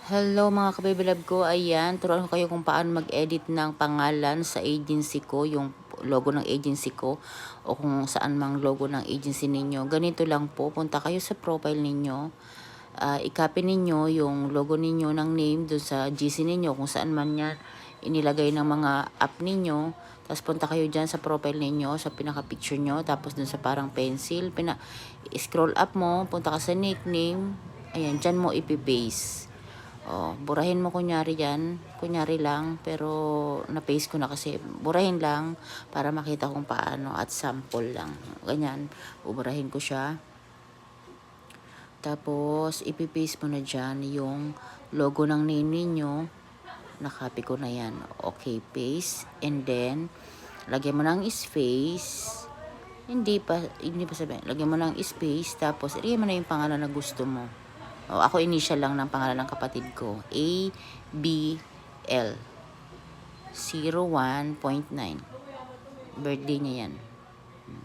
Hello mga kabibilab ko, ayan, turuan ko kayo kung paano mag-edit ng pangalan sa agency ko, yung logo ng agency ko o kung saan mang logo ng agency ninyo. Ganito lang po, punta kayo sa profile ninyo, i-copy ninyo yung logo ninyo ng name dun sa GC ninyo kung saan man yan inilagay ng mga app ninyo. Tapos punta kayo dyan sa profile ninyo, sa pinaka-picture nyo, tapos dun sa parang pencil, scroll up mo, punta ka sa nickname, ayan, dyan mo ipipaste. Oh, burahin mo kunyari yan. Kunyari lang, pero na-paste ko na kasi. Burahin lang para makita kung paano at sample lang. Ganyan, buburahin ko siya. Tapos, ipipaste mo na dyan yung logo ng name ninyo. Nakopy ko na yan. Okay, paste. And then, lagyan mo ng space. Hindi pa sabihin. Lagyan mo ng space. Tapos, ilagay mo na yung pangalan na gusto mo. O, ako initial lang ng pangalan ng kapatid ko. ABL 01.9. Birthday niya yan.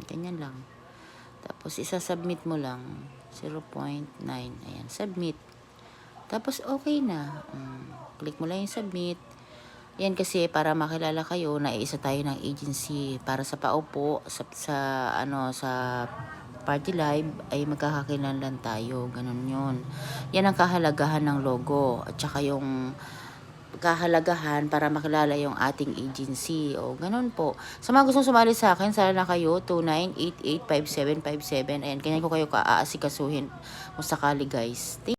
Ganyan lang. Tapos, isa-submit mo lang. 0.9. Ayan, submit. Tapos, okay na. Click mo lang yung submit. Yan kasi para makilala kayo na isa tayo ng agency para sa paupo sa party live ay magkakakilanlan tayo, ganun yun. Yan ang kahalagahan ng logo at saka yung kahalagahan para makilala yung ating agency o ganun po. Sa mga gustong sumali sa akin, sala na kayo 29885757. Ayan, ganyan ko kayo aasikasuhin kung sakali guys.